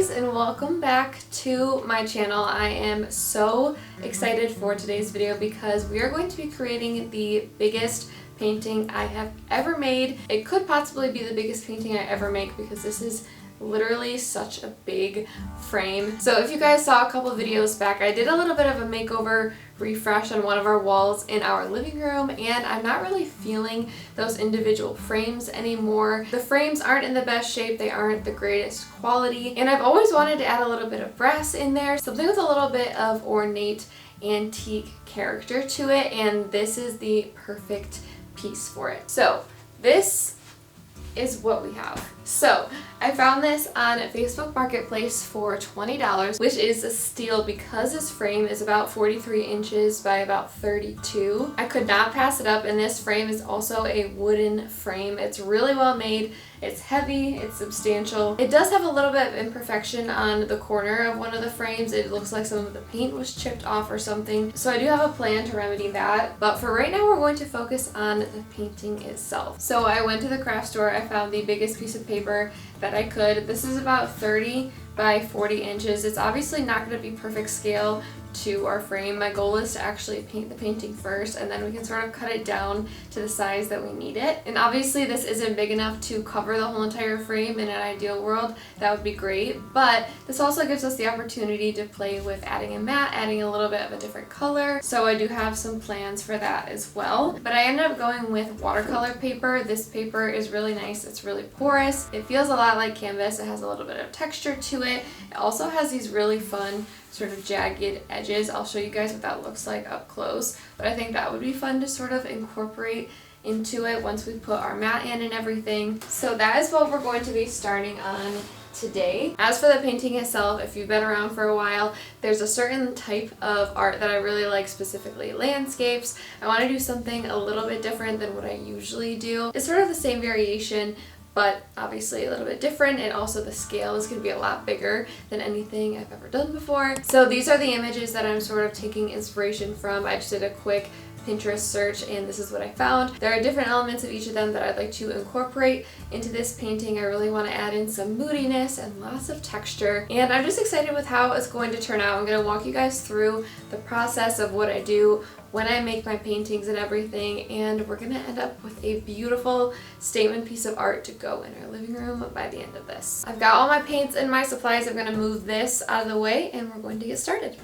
guys, and welcome back to my channel. I am so excited for today's video because we are going to be creating the biggest painting I have ever made. It could possibly be the biggest painting I ever make because this is literally such a big frame. So if you guys saw a couple videos back, I did a little bit of a makeover refresh on one of our walls in our living room, and I'm not really feeling those individual frames anymore. The frames aren't in the best shape, they aren't the greatest quality, and I've always wanted to add a little bit of brass in there, something with a little bit of ornate antique character to it, and this is the perfect piece for it. So this is what we have. So I found this on Facebook Marketplace for $20, which is a steal because this frame is about 43 inches by about 32. I could not pass it up, and this frame is also a wooden frame. It's really well made. It's heavy, it's substantial. It does have a little bit of imperfection on the corner of one of the frames. It looks like some of the paint was chipped off or something. So I do have a plan to remedy that. But for right now, we're going to focus on the painting itself. So I went to the craft store. I found the biggest piece of paper that I could. This is about 30 by 40 inches. It's obviously not going to be perfect scale to our frame. My goal is to actually paint the painting first, and then we can sort of cut it down to the size that we need it. And obviously this isn't big enough to cover the whole entire frame. In an ideal world, that would be great, but this also gives us the opportunity to play with adding a mat, adding a little bit of a different color. So I do have some plans for that as well. But I ended up going with watercolor paper. This paper is really nice. It's really porous. It feels a lot like canvas. It has a little bit of texture to it. It also has these really fun sort of jagged edges. I'll show you guys what that looks like up close, but I think that would be fun to sort of incorporate into it once we put our mat in and everything. So that is what we're going to be starting on today. As for the painting itself, if you've been around for a while, there's a certain type of art that I really like, specifically landscapes. I want to do something a little bit different than what I usually do. It's sort of the same variation, but obviously a little bit different, and also the scale is going to be a lot bigger than anything I've ever done before. So these are the images that I'm sort of taking inspiration from. I just did a quick Pinterest search and this is what I found. There are different elements of each of them that I'd like to incorporate into this painting. I really want to add in some moodiness and lots of texture, and I'm just excited with how it's going to turn out. I'm going to walk you guys through the process of what I do when I make my paintings and everything, and we're going to end up with a beautiful statement piece of art to go in our living room by the end of this. I've got all my paints and my supplies. I'm going to move this out of the way and we're going to get started.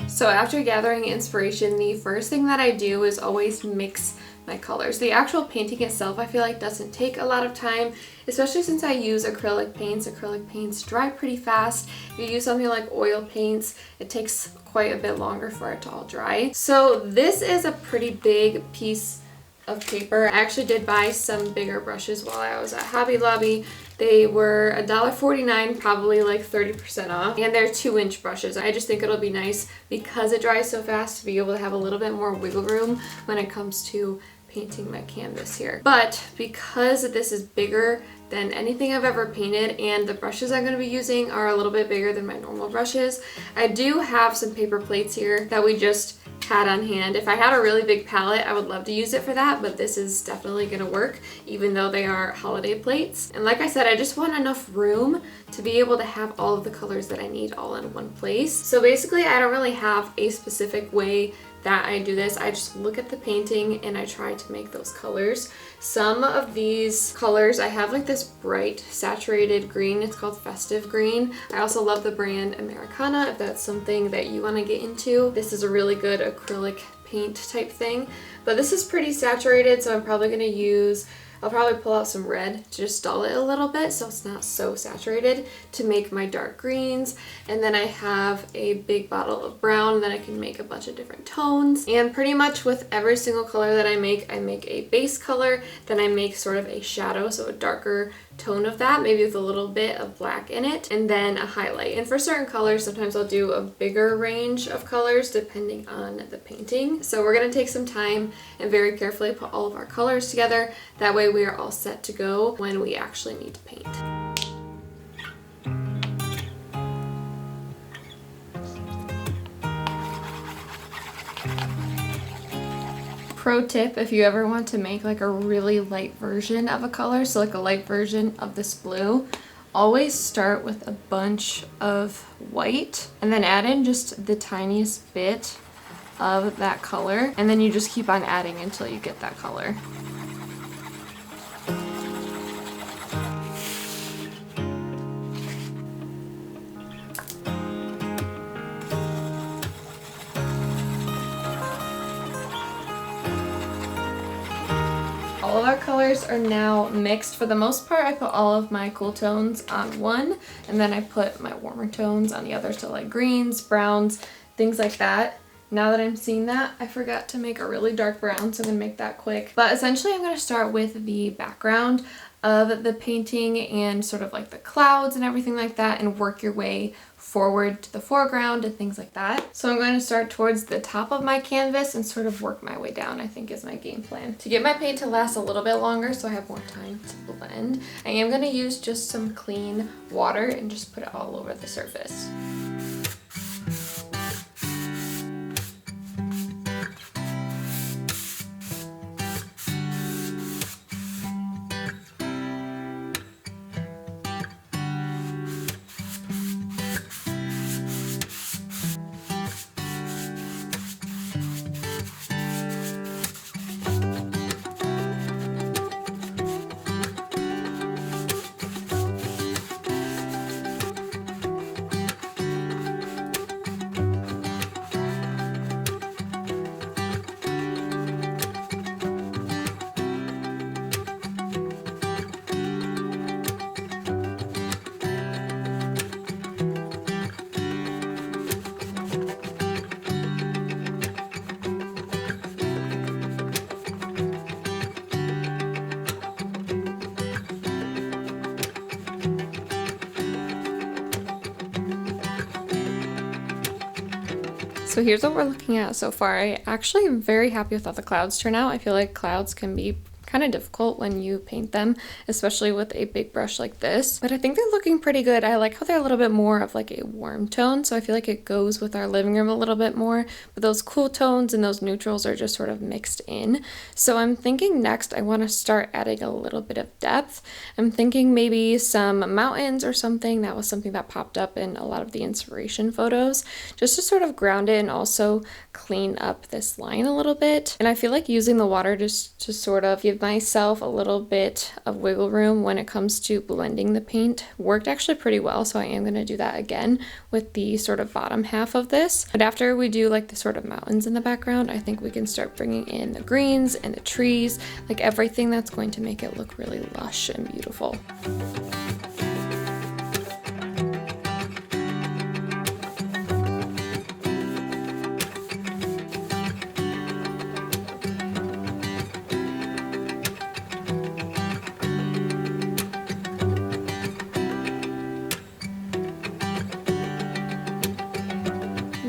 So after gathering inspiration, the first thing that I do is always mix my colors. The actual painting itself, I feel like, doesn't take a lot of time, especially since I use acrylic paints. Acrylic paints dry pretty fast. If you use something like oil paints, it takes quite a bit longer for it to all dry. So this is a pretty big piece of paper. I actually did buy some bigger brushes while I was at Hobby Lobby. They were $1.49, probably like 30% off, and they're 2-inch brushes. I just think it'll be nice because it dries so fast to be able to have a little bit more wiggle room when it comes to painting my canvas here. But because this is bigger than anything I've ever painted, and the brushes I'm going to be using are a little bit bigger than my normal brushes, I do have some paper plates here that we just had on hand. If I had a really big palette, I would love to use it for that, but this is definitely going to work even though they are holiday plates. And like I said, I just want enough room to be able to have all of the colors that I need all in one place. So basically, I don't really have a specific way that I do this. I just look at the painting and I try to make those colors. Some of these colors, I have like this bright saturated green. It's called Festive Green. I also love the brand Americana if that's something that you want to get into. This is a really good acrylic paint type thing, but this is pretty saturated, so I'm probably going to use I'll probably pull out some red to just dull it a little bit so it's not so saturated to make my dark greens. And then I have a big bottle of brown that I can make a bunch of different tones. And pretty much with every single color that I make a base color, then I make sort of a shadow, so a darker tone of that, maybe with a little bit of black in it, and then a highlight. And for certain colors, sometimes I'll do a bigger range of colors depending on the painting. So we're going to take some time and very carefully put all of our colors together. That way we are all set to go when we actually need to paint. pro tip, if you ever want to make like a really light version of a color, so like a light version of this blue, always start with a bunch of white and then add in just the tiniest bit of that color, and then you just keep on adding until you get that color. All of our colors are now mixed. For the most part, I put all of my cool tones on one, and then I put my warmer tones on the other, so like greens, browns, things like that. Now that I'm seeing that, I forgot to make a really dark brown, so I'm gonna make that quick. But essentially, I'm gonna start with the background of the painting and sort of like the clouds and everything like that, and work your way forward to the foreground and things like that. So I'm going to start towards the top of my canvas and sort of work my way down, I think is my game plan. To get my paint to last a little bit longer so I have more time to blend, I am going to use just some clean water and just put it all over the surface. So here's what we're looking at so far. I actually am very happy with how the clouds turn out. I feel like clouds can be kind of difficult when you paint them, especially with a big brush like this, but I think they're looking pretty good. I like how they're a little bit more of like a warm tone, so I feel like it goes with our living room a little bit more, but those cool tones and those neutrals are just sort of mixed in. So I'm thinking next I want to start adding a little bit of depth. I'm thinking maybe some mountains or something. That was something that popped up in a lot of the inspiration photos, just to sort of ground it and also clean up this line a little bit. And I feel like using the water just to sort of give myself a little bit of wiggle room when it comes to blending the paint worked actually pretty well, so I am going to do that again with the sort of bottom half of this. But after we do like the sort of mountains in the background, I think we can start bringing in the greens and the trees, like everything that's going to make it look really lush and beautiful.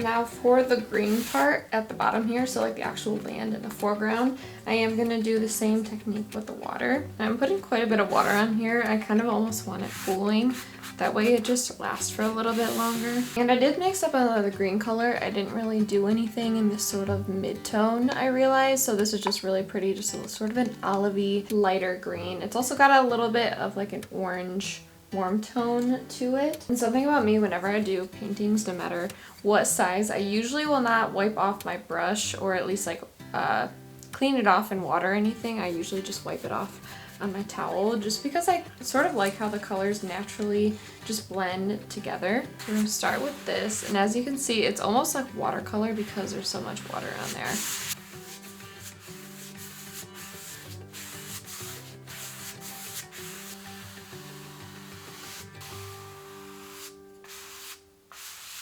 Now for the green part at the bottom here, so like the actual land in the foreground, I am going to do the same technique with the water. I'm putting quite a bit of water on here. I kind of almost want it pooling. That way it just lasts for a little bit longer. And I did mix up another green color. I didn't really do anything in this sort of mid-tone, I realized. So this is just really pretty, just a sort of an olivey lighter green. It's also got a little bit of like an orange warm tone to it. And something about me, whenever I do paintings, no matter what size, I usually will not wipe off my brush, or at least like clean it off in water or anything. I usually just wipe it off on my towel, just because I sort of like how the colors naturally just blend together. We're gonna start with this, and as you can see, it's almost like watercolor because there's so much water on there.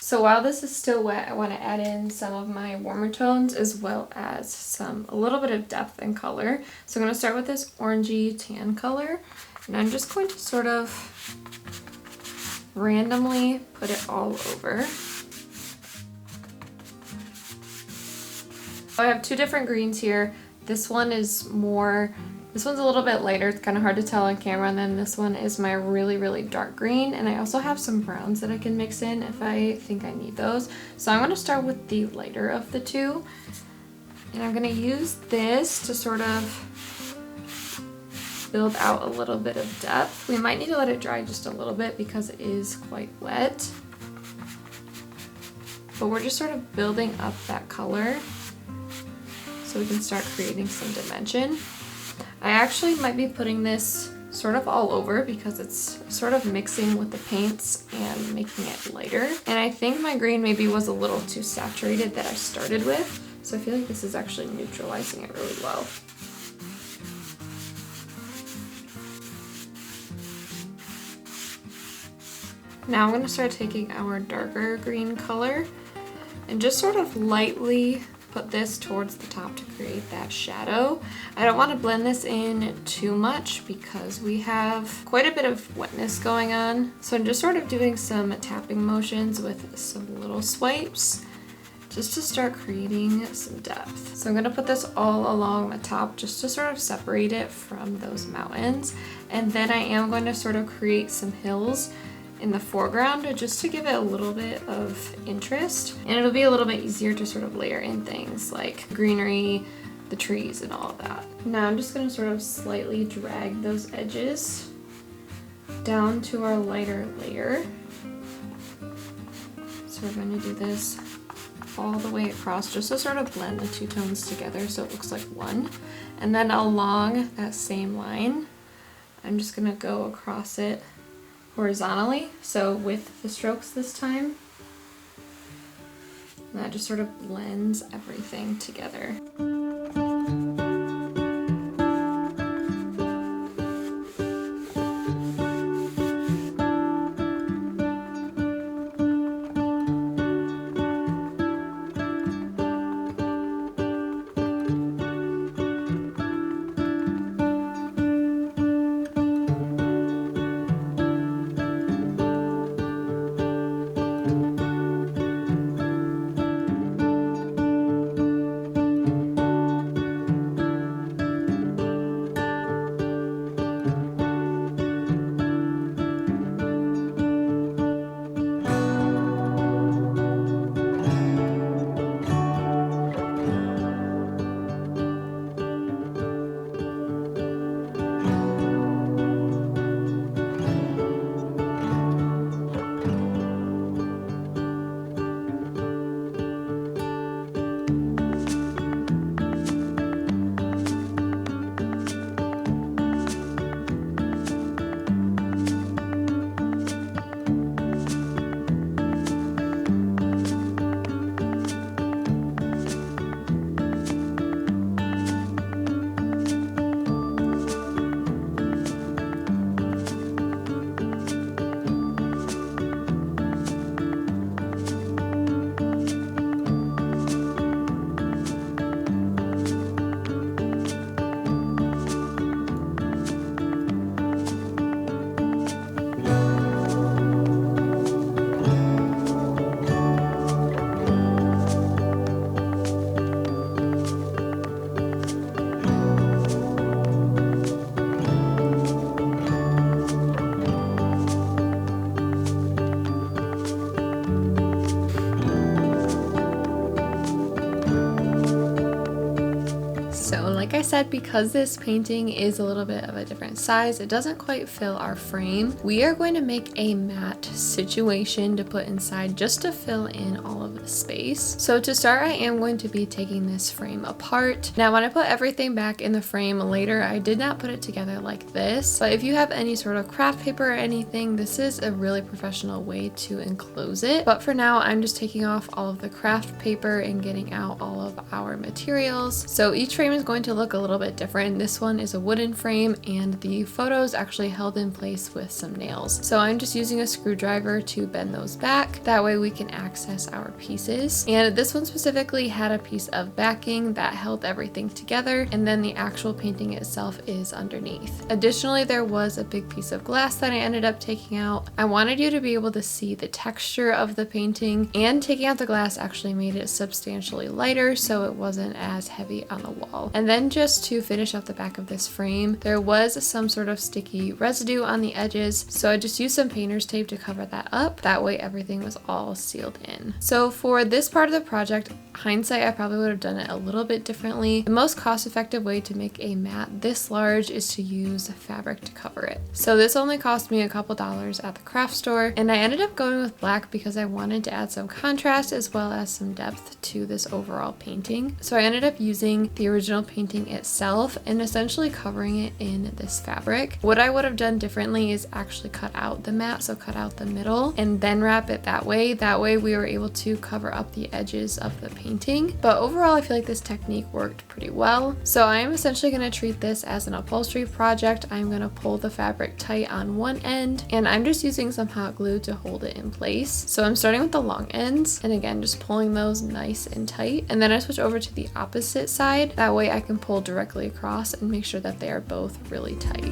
So while this is still wet, I want to add in some of my warmer tones as well as a little bit of depth and color. So I'm going to start with this orangey tan color, and I'm just going to sort of randomly put it all over. So I have two different greens here. This one's a little bit lighter, it's kind of hard to tell on camera, and then this one is my really, really dark green, and I also have some browns that I can mix in if I think I need those. So I'm going to start with the lighter of the two, And I'm gonna use this to sort of build out a little bit of depth. We might need to let it dry just a little bit because it is quite wet. But we're just sort of building up that color so we can start creating some dimension. I actually might be putting this sort of all over because it's sort of mixing with the paints and making it lighter. And I think my green maybe was a little too saturated that I started with. So I feel like this is actually neutralizing it really well. Now I'm going to start taking our darker green color and just sort of lightly put this towards the top to create that shadow. I don't want to blend this in too much because we have quite a bit of wetness going on. So I'm just sort of doing some tapping motions with some little swipes just to start creating some depth. So I'm going to put this all along the top just to sort of separate it from those mountains. And then I am going to sort of create some hills in the foreground just to give it a little bit of interest, and it'll be a little bit easier to sort of layer in things like greenery, the trees, and all of that. Now I'm just going to sort of slightly drag those edges down to our lighter layer. So we're going to do this all the way across just to sort of blend the two tones together so it looks like one. And then along that same line, I'm just going to go across it horizontally, so with the strokes this time. And that just sort of blends everything together. Like I said, because this painting is a little bit of a different size, it doesn't quite fill our frame. We are going to make a mat situation to put inside just to fill in all of the space. So to start, I am going to be taking this frame apart. Now, when I put everything back in the frame later, I did not put it together like this, but if you have any sort of craft paper or anything, this is a really professional way to enclose it. But for now, I'm just taking off all of the craft paper and getting out all of our materials. So each frame is going to look a little bit different. This one is a wooden frame and the photos actually held in place with some nails. So I'm just using a screwdriver to bend those back. That way we can access our pieces. And this one specifically had a piece of backing that held everything together, and then the actual painting itself is underneath. Additionally, there was a big piece of glass that I ended up taking out. I wanted you to be able to see the texture of the painting, and taking out the glass actually made it substantially lighter so it wasn't as heavy on the wall. And then just to finish off the back of this frame, there was some sort of sticky residue on the edges, so I just used some painter's tape to cover that up. That way everything was all sealed in. So for this part of the project, hindsight, I probably would have done it a little bit differently. The most cost-effective way to make a mat this large is to use fabric to cover it. So this only cost me a couple dollars at the craft store, and I ended up going with black because I wanted to add some contrast as well as some depth to this overall painting. So I ended up using the original painting itself and essentially covering it in this fabric. What I would have done differently is actually cut out the mat, so cut out the middle and then wrap it that way. That way we were able to cover up the edges of the painting. But overall, I feel like this technique worked pretty well. So I am essentially going to treat this as an upholstery project. I'm going to pull the fabric tight on one end, and I'm just using some hot glue to hold it in place. So I'm starting with the long ends, and again, just pulling those nice and tight. And then I switch over to the opposite side. That way I can pull directly across and make sure that they are both really tight.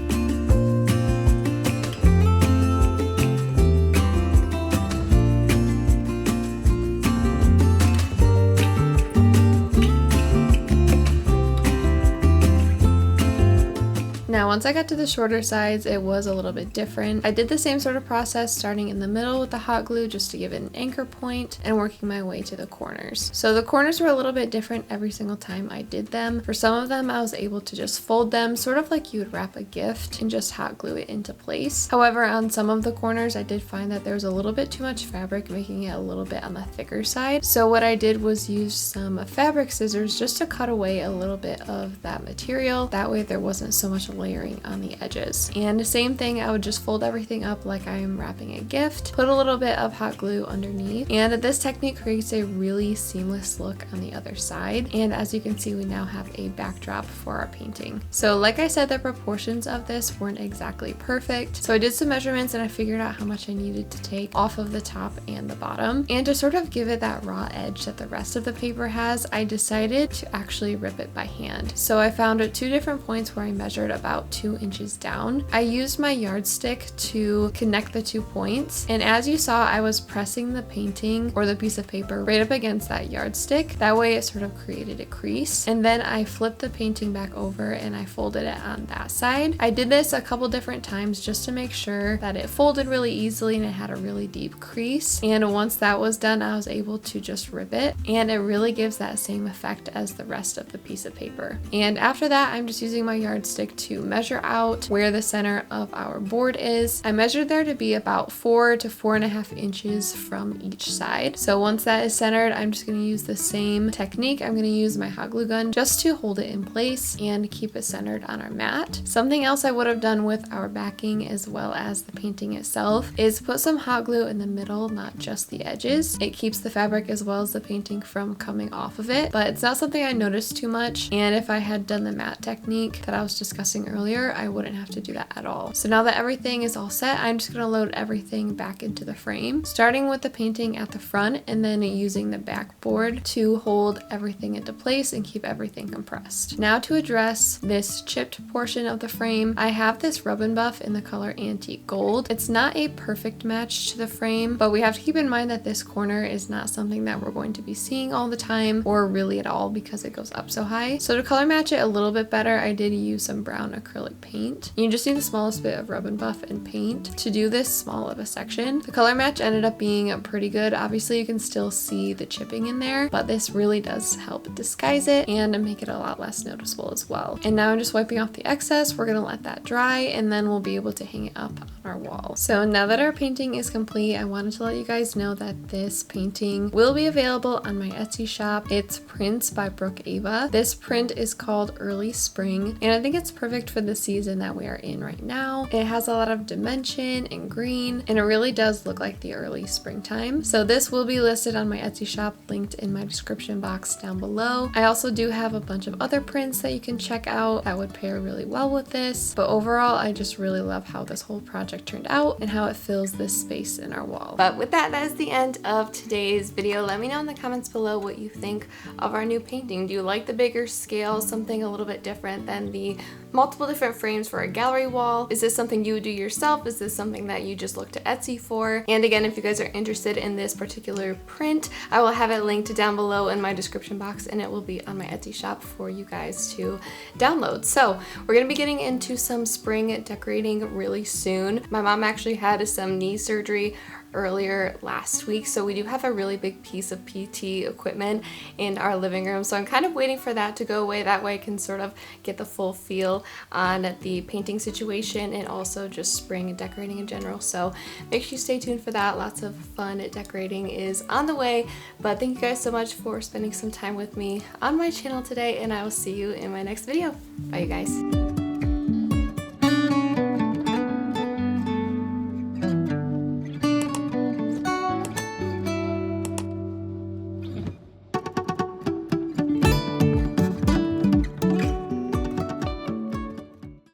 Now, once I got to the shorter sides, it was a little bit different. I did the same sort of process, starting in the middle with the hot glue just to give it an anchor point and working my way to the corners. So the corners were a little bit different every single time I did them. For some of them, I was able to just fold them, sort of like you would wrap a gift, and just hot glue it into place. However, on some of the corners, I did find that there was a little bit too much fabric, making it a little bit on the thicker side. So what I did was use some fabric scissors just to cut away a little bit of that material. That way there wasn't so much layering on the edges. And the same thing, I would just fold everything up like I am wrapping a gift, put a little bit of hot glue underneath, and this technique creates a really seamless look on the other side. And as you can see, we now have a backdrop for our painting. So like I said, the proportions of this weren't exactly perfect. So I did some measurements and I figured out how much I needed to take off of the top and the bottom. And to sort of give it that raw edge that the rest of the paper has, I decided to actually rip it by hand. So I found two different points where I measured about 2 inches down. I used my yardstick to connect the 2 points, and as you saw, I was pressing the painting or the piece of paper right up against that yardstick. That way it sort of created a crease, and then I flipped the painting back over and I folded it on that side. I did this a couple different times just to make sure that it folded really easily and it had a really deep crease, and once that was done, I was able to just rip it, and it really gives that same effect as the rest of the piece of paper. And after that, I'm just using my yardstick to measure out where the center of our board is. I measured there to be about 4 to 4.5 inches from each side. So once that is centered, I'm just going to use the same technique. I'm going to use my hot glue gun just to hold it in place and keep it centered on our mat. Something else I would have done with our backing as well as the painting itself is put some hot glue in the middle, not just the edges. It keeps the fabric as well as the painting from coming off of it, but it's not something I noticed too much. And if I had done the mat technique that I was discussing earlier, I wouldn't have to do that at all. So now that everything is all set, I'm just going to load everything back into the frame, starting with the painting at the front and then using the backboard to hold everything into place and keep everything compressed. Now to address this chipped portion of the frame, I have this rub and buff in the color Antique Gold. It's not a perfect match to the frame, but we have to keep in mind that this corner is not something that we're going to be seeing all the time or really at all because it goes up so high. So to color match it a little bit better, I did use some brown acrylic paint. You just need the smallest bit of rub and buff and paint to do this small of a section. The color match ended up being pretty good. Obviously you can still see the chipping in there, but this really does help disguise it and make it a lot less noticeable as well. And now I'm just wiping off the excess. We're gonna let that dry and then we'll be able to hang it up on our wall. So now that our painting is complete, I wanted to let you guys know that this painting will be available on my Etsy shop. It's prints by Brooke. This print is called Early Spring, and I think it's perfect for the season that we are in right now. It has a lot of dimension and green, and it really does look like the early springtime. So this will be listed on my Etsy shop, linked in my description box down below. I also do have a bunch of other prints that you can check out that would pair really well with this, but overall I just really love how this whole project turned out and how it fills this space in our wall. But with that, that is the end of today's video. Let me know in the comments below what you think of our new painting. Do you like the bigger scale, something a little bit different than the multiple different frames for a gallery wall? Is this something you would do yourself? Is this something that you just look to Etsy for? And again, if you guys are interested in this particular print, I will have it linked down below in my description box, and it will be on my Etsy shop for you guys to download. So we're gonna be getting into some spring decorating really soon. My mom actually had some knee surgery earlier last week, so we do have a really big piece of PT equipment in our living room, so I'm kind of waiting for that to go away. That way I can sort of get the full feel on the painting situation and also just spring and decorating in general. So make sure you stay tuned for that. Lots of fun decorating is on the way. But thank you guys so much for spending some time with me on my channel today, and I will see you in my next video. Bye, you guys.